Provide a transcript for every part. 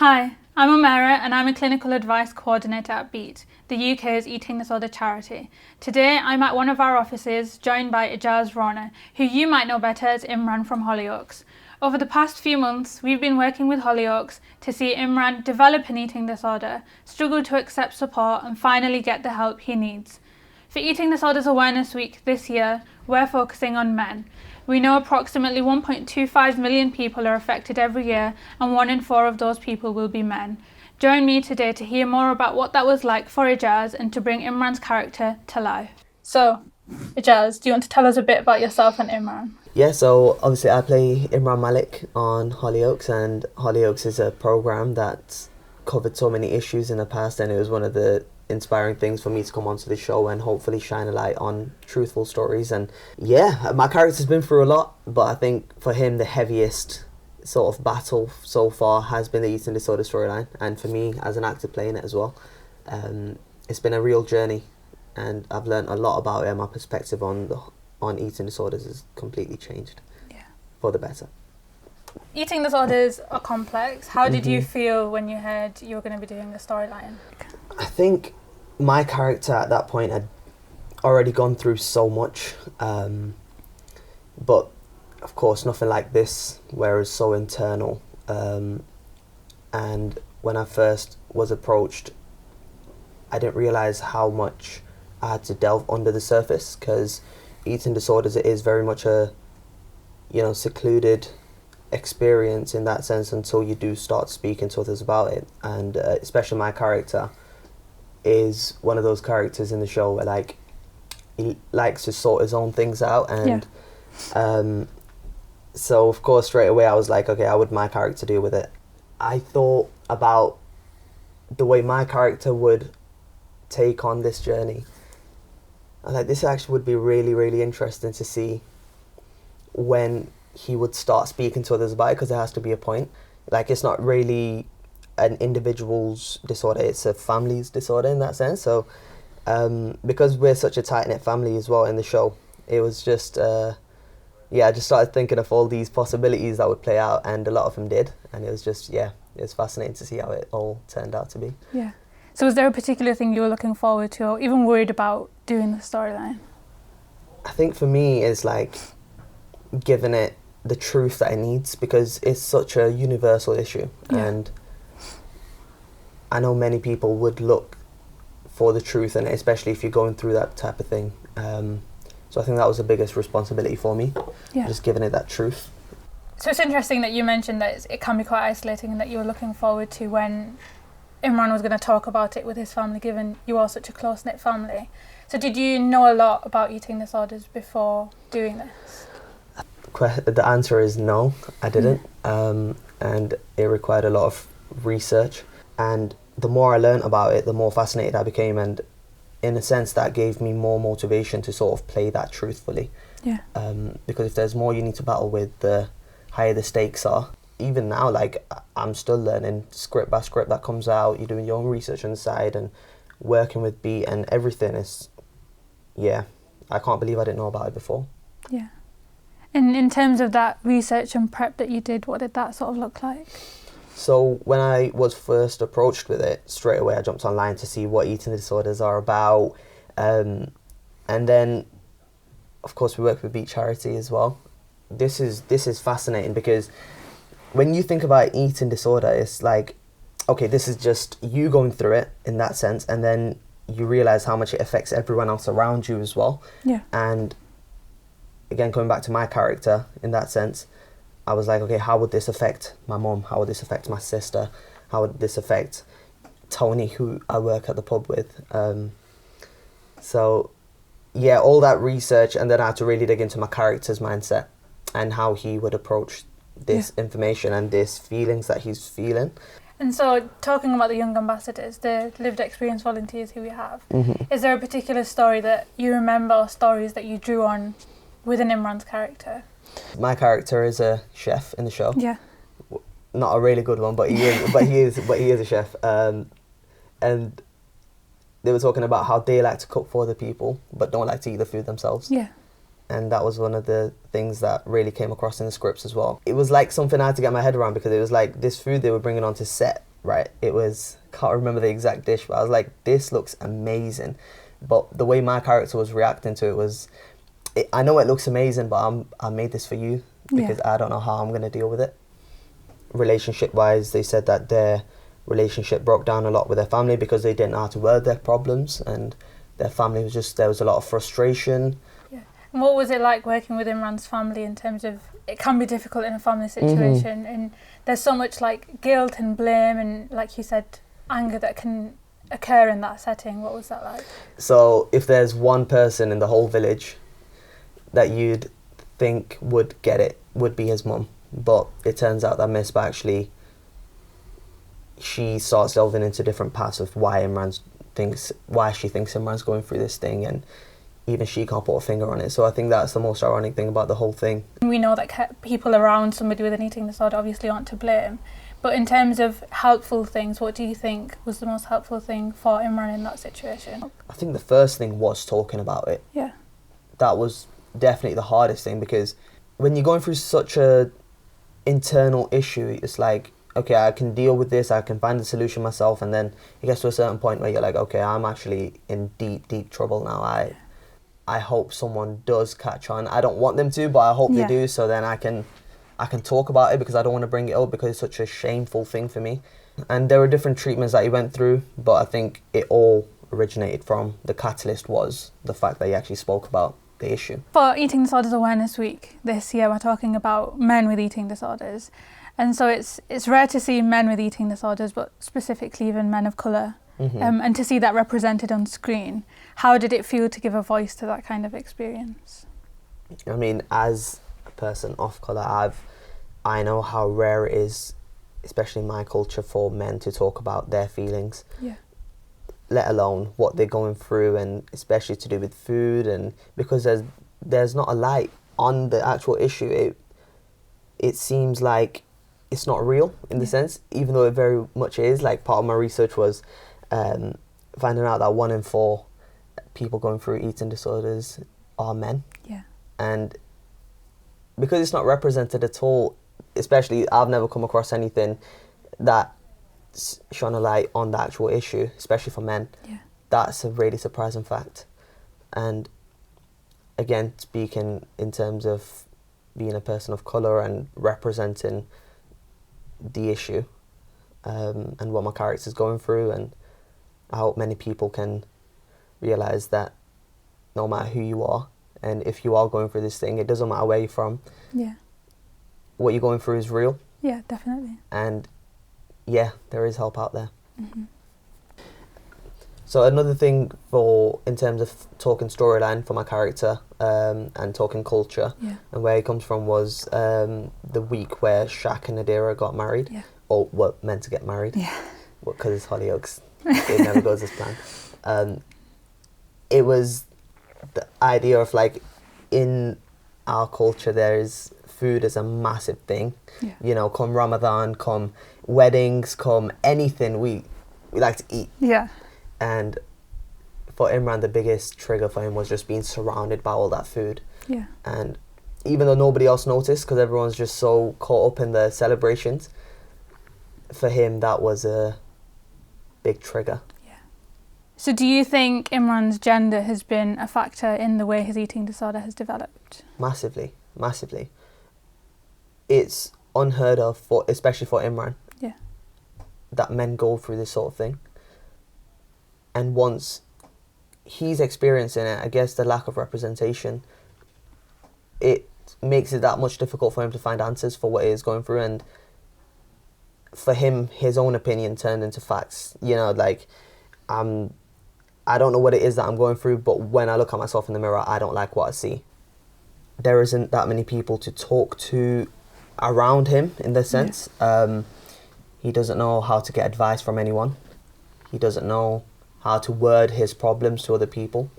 Hi, I'm Omera and I'm a Clinical Advice Coordinator at BEAT, the UK's eating disorder charity. Today I'm at one of our offices joined by Ijaz Rana, who you might know better as Imran from Hollyoaks. Over the past few months, we've been working with Hollyoaks to see Imran develop an eating disorder, struggle to accept support and finally get the help he needs. For Eating Disorders Awareness Week this year, we're focusing on men. We know approximately 1.25 million people are affected every year, and 1 in 4 of those people will be men. Join me today to hear more about what that was like for Ijaz and to bring Imran's character to life. So, Ijaz, do you want to tell us a bit about yourself and Imran? Yeah, so obviously I play Imran Malik on Hollyoaks, and Hollyoaks is a program that's covered so many issues in the past, and it was one of the inspiring things for me to come onto the show and hopefully shine a light on truthful stories. And yeah, my character's been through a lot, but I think for him the heaviest sort of battle so far has been the eating disorder storyline, and for me as an actor playing it as well, it's been a real journey, and I've learned a lot about it, and my perspective on eating disorders has completely changed for the better. Eating disorders are complex. How did you feel when you heard you were going to be doing the storyline? I think my character at that point had already gone through so much, but of course nothing like this, where it's so internal. And when I first was approached, I didn't realise how much I had to delve under the surface, because eating disorders, it is very much a secluded experience in that sense until you do start speaking to others about it. And especially my character is one of those characters in the show where he likes to sort his own things out, and so of course straight away I was like, okay, how would my character deal with it? I thought about the way my character would take on this journey. I was like, this actually would be really, really interesting to see when he would start speaking to others about it, because there has to be a point. It's not really an individual's disorder, it's a family's disorder in that sense. So because we're such a tight-knit family as well in the show, it was just I just started thinking of all these possibilities that would play out, and a lot of them did, and it was just it was fascinating to see how it all turned out to be. So was there a particular thing you were looking forward to or even worried about doing the storyline? I think for me it's giving it the truth that it needs, because it's such a universal issue, and I know many people would look for the truth, and especially if you're going through that type of thing. So I think that was the biggest responsibility for me, just giving it that truth. So it's interesting that you mentioned that it can be quite isolating, and that you were looking forward to when Imran was going to talk about it with his family, given you are such a close-knit family. So did you know a lot about eating disorders before doing this? The answer is no, I didn't, and it required a lot of research, and the more I learned about it, the more fascinated I became, and in a sense that gave me more motivation to sort of play that truthfully. Because if there's more you need to battle with, the higher the stakes are. Even now, I'm still learning script by script that comes out, you're doing your own research on the side and working with beat, and everything is, I can't believe I didn't know about it before. And in terms of that research and prep that you did, what did that sort of look like? So when I was first approached with it, straight away I jumped online to see what eating disorders are about. And then, of course, we work with Beat Charity as well. This is fascinating, because when you think about eating disorder, it's okay, this is just you going through it in that sense, and then you realise how much it affects everyone else around you as well. And again, coming back to my character in that sense, I was like, okay, how would this affect my mum? How would this affect my sister? How would this affect Tony, who I work at the pub with? So all that research, and then I had to really dig into my character's mindset and how he would approach this information and these feelings that he's feeling. And so, talking about the Young Ambassadors, the lived experience volunteers who we have, is there a particular story that you remember, or stories that you drew on within Imran's character? My character is a chef in the show. Not a really good one, but he is a chef. And they were talking about how they like to cook for other people, but don't like to eat the food themselves. And that was one of the things that really came across in the scripts as well. It was like something I had to get my head around, because it was like this food they were bringing onto set right? It was, can't remember the exact dish, but I was like, this looks amazing. But the way my character was reacting to it was, I know it looks amazing, but I made this for you because I don't know how I'm going to deal with it. Relationship-wise, they said that their relationship broke down a lot with their family because they didn't know how to word their problems, and their family was just, there was a lot of frustration. Yeah. And what was it like working with Imran's family in terms of, it can be difficult in a family situation, and there's so much like guilt and blame and, like you said, anger that can occur in that setting. What was that like? So if there's one person in the whole village that you'd think would get it, would be his mum. But it turns out that Misbah actually, she starts delving into different paths of why she thinks Imran's going through this thing, and even she can't put a finger on it. So I think that's the most ironic thing about the whole thing. We know that people around somebody with an eating disorder obviously aren't to blame, but in terms of helpful things, what do you think was the most helpful thing for Imran in that situation? I think the first thing was talking about it. Yeah. That was definitely the hardest thing, because when you're going through such a internal issue, it's like, okay, I can deal with this, I can find the solution myself, and then it gets to a certain point where you're like, okay, I'm actually in deep trouble now. I hope someone does catch on. I don't want them to, but I hope they do, so then I can talk about it, because I don't want to bring it up because it's such a shameful thing for me. And there were different treatments that he went through, but I think it all originated from, the catalyst was the fact that he actually spoke about the issue. For Eating Disorders Awareness Week this year, we're talking about men with eating disorders. And so it's rare to see men with eating disorders, but specifically even men of colour, and to see that represented on screen. How did it feel to give a voice to that kind of experience? I mean, as a person of colour, I know how rare it is, especially in my culture, for men to talk about their feelings. Yeah. Let alone what they're going through, and especially to do with food, and because there's not a light on the actual issue. It seems like it's not real in the sense, even though it very much is. Like, part of my research was finding out that 1 in 4 people going through eating disorders are men. Yeah. And because it's not represented at all, especially, I've never come across anything that shone a light on the actual issue, especially for men. Yeah. That's a really surprising fact. And again, speaking in terms of being a person of colour and representing the issue, and what my character's going through, and I hope many people can realise that no matter who you are, and if you are going through this thing, it doesn't matter where you're from. Yeah. What you're going through is real. Yeah, definitely. And yeah, there is help out there. So another thing in terms of talking storyline for my character, and talking culture, and where he comes from, was the week where Shaq and Nadira got married, or were meant to get married, because it's Hollyoaks. It never goes as planned. It was the idea of, like, in our culture, food is a massive thing. You know, come Ramadan, come weddings, come anything, we like to eat. Yeah. And for Imran, the biggest trigger for him was just being surrounded by all that food. Yeah. And even though nobody else noticed, because everyone's just so caught up in the celebrations, for him that was a big trigger. Yeah. So do you think Imran's gender has been a factor in the way his eating disorder has developed? Massively, massively. It's unheard of, especially for Imran, that men go through this sort of thing. And once he's experiencing it, I guess the lack of representation, it makes it that much difficult for him to find answers for what he is going through. And for him, his own opinion turned into facts. You know, like, I don't know what it is that I'm going through, but when I look at myself in the mirror, I don't like what I see. There isn't that many people to talk to around him, in this sense. He doesn't know how to get advice from anyone. He doesn't know how to word his problems to other people,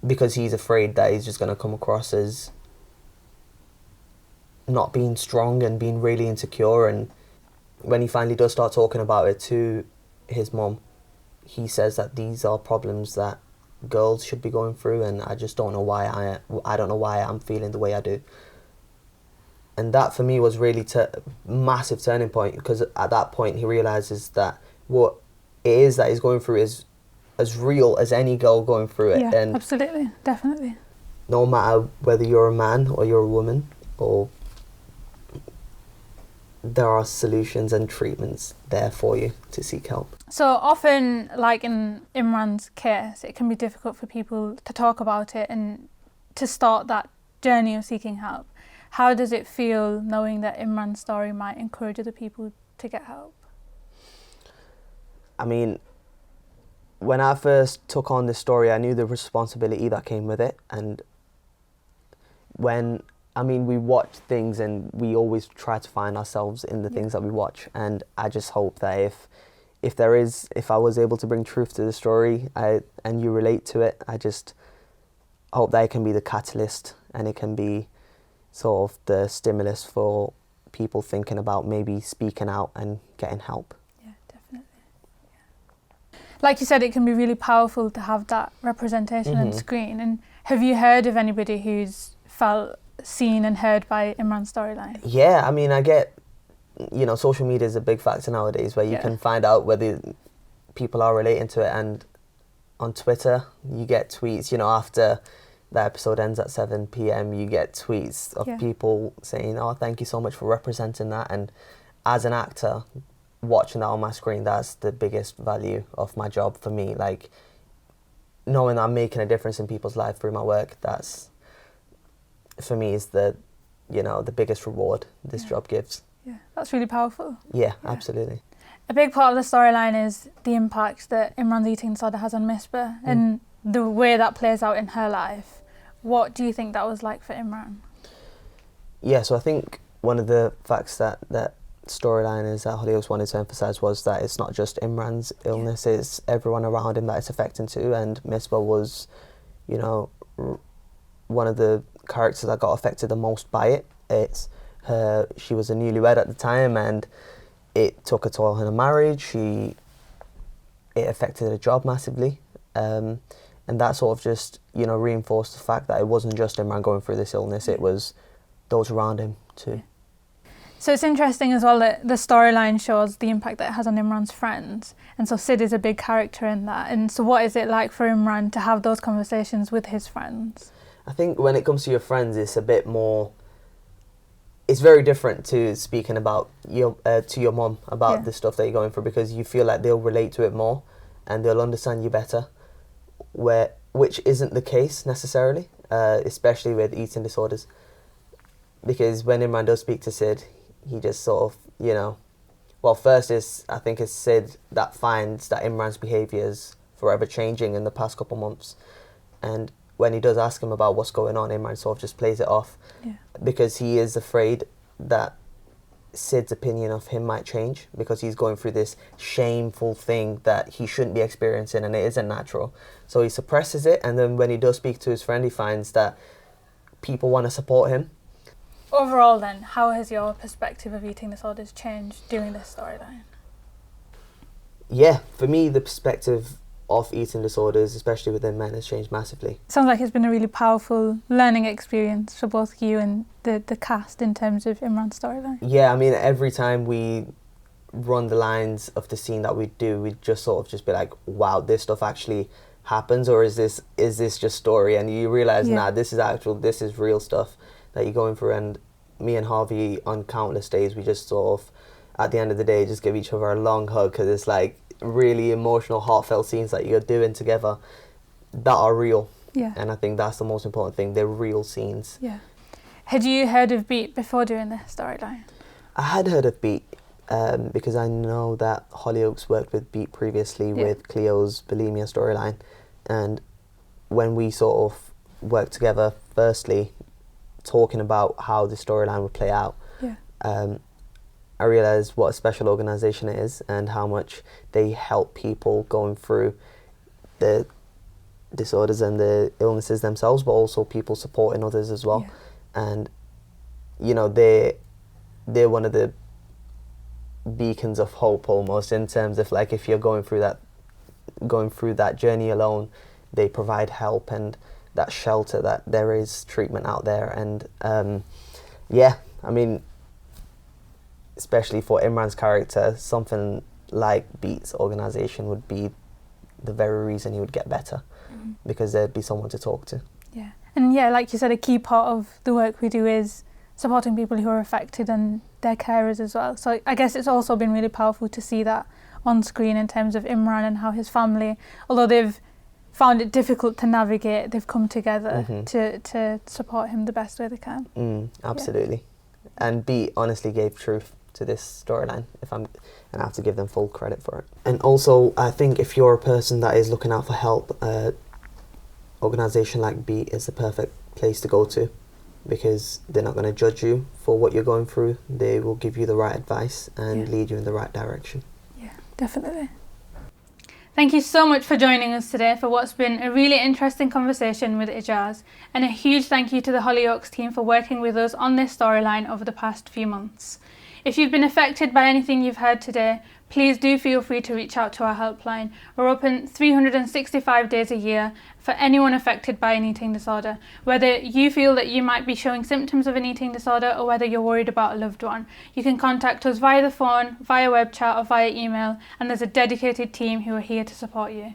because he's afraid that he's just going to come across as not being strong and being really insecure. And when he finally does start talking about it to his mum, he says that these are problems that girls should be going through, and I just don't know why I don't know why I'm feeling the way I do. And that for me was really massive turning point, because at that point he realizes that what it is that he's going through is as real as any girl going through it. Yeah, and absolutely, definitely. no matter whether you're a man or you're a woman, or there are solutions and treatments there for you to seek help. So often, like in Imran's case, it can be difficult for people to talk about it and to start that journey of seeking help. How does it feel knowing that Imran's story might encourage other people to get help? I mean, when I first took on this story, I knew the responsibility that came with it. And we watch things and we always try to find ourselves in the things that we watch. And I just hope that if I was able to bring truth to the story and you relate to it, I just hope that it can be the catalyst and it can be sort of the stimulus for people thinking about maybe speaking out and getting help. Yeah, definitely. Yeah. Like you said, it can be really powerful to have that representation on screen. And have you heard of anybody who's felt seen and heard by Imran's storyline? Yeah, I mean, I get, social media is a big factor nowadays where you can find out whether people are relating to it. And on Twitter, you get tweets, after the episode ends at 7 p.m, you get tweets of people saying, oh, thank you so much for representing that. And as an actor, watching that on my screen, that's the biggest value of my job for me. Like, knowing that I'm making a difference in people's life through my work, that's, for me, is the biggest reward this job gives. Yeah, that's really powerful. Yeah, absolutely. A big part of the storyline is the impact that Imran's eating disorder has on Misbah and the way that plays out in her life. What do you think that was like for Imran? Yeah, so I think one of the facts that storyline is that Hollyoaks wanted to emphasise was that it's not just Imran's illness, it's everyone around him that it's affecting too. And Misbah was, one of the characters that got affected the most by it. She was a newlywed at the time, and it took a toll on her marriage. It affected her job massively. And that sort of just, reinforced the fact that it wasn't just Imran going through this illness, it was those around him too. So it's interesting as well that the storyline shows the impact that it has on Imran's friends. And so Sid is a big character in that. And so what is it like for Imran to have those conversations with his friends? I think when it comes to your friends, it's a bit more... It's very different to speaking about to your mum about the stuff that you're going through, because you feel like they'll relate to it more and they'll understand you better. Which isn't the case necessarily, especially with eating disorders, because when Imran does speak to Sid, he just sort of, first I think it's Sid that finds that Imran's behaviour is forever changing in the past couple months, and when he does ask him about what's going on, Imran sort of just plays it off, because he is afraid that Sid's opinion of him might change, because he's going through this shameful thing that he shouldn't be experiencing and it isn't natural. So he suppresses it, and then when he does speak to his friend, he finds that people want to support him. Overall then, how has your perspective of eating disorders changed during this storyline? Yeah, for me, the perspective of eating disorders, especially within men, has changed massively. Sounds like it's been a really powerful learning experience for both you and the cast in terms of Imran's storyline. Yeah, I mean, every time we run the lines of the scene that we do, we just sort of just be like, wow, this stuff actually happens, or is this just story? And you realise, this is real stuff that you're going through. And me and Harvey, on countless days, we just sort of, at the end of the day, just give each other a long hug, because it's like really emotional, heartfelt scenes that you're doing together that are real. Yeah. And I think that's the most important thing, they're real scenes. Yeah. Had you heard of Beat before doing this storyline? I had heard of Beat because I know that Hollyoaks worked with Beat previously with Cleo's bulimia storyline. And when we sort of worked together, firstly, talking about how the storyline would play out, I realised what a special organisation it is and how much they help people going through the disorders and the illnesses themselves, but also people supporting others as well. And they're one of the beacons of hope almost, in terms of like, if you're going through that journey alone, they provide help and that shelter, that there is treatment out there. And I mean, especially for Imran's character, something like Beat's organisation would be the very reason he would get better, because there'd be someone to talk to. Yeah. And yeah, like you said, a key part of the work we do is supporting people who are affected and their carers as well. So I guess it's also been really powerful to see that on screen in terms of Imran and how his family, although they've found it difficult to navigate, they've come together to support him the best way they can. Absolutely. Yeah. And Beat honestly gave truth to this storyline, and I have to give them full credit for it. And also, I think if you're a person that is looking out for help, organisation like Beat is the perfect place to go to, because they're not going to judge you for what you're going through. They will give you the right advice and lead you in the right direction. Yeah, definitely. Thank you so much for joining us today for what's been a really interesting conversation with Ijaz, and a huge thank you to the Hollyoaks team for working with us on this storyline over the past few months. If you've been affected by anything you've heard today, please do feel free to reach out to our helpline. We're open 365 days a year for anyone affected by an eating disorder. Whether you feel that you might be showing symptoms of an eating disorder or whether you're worried about a loved one, you can contact us via the phone, via web chat or via email, and there's a dedicated team who are here to support you.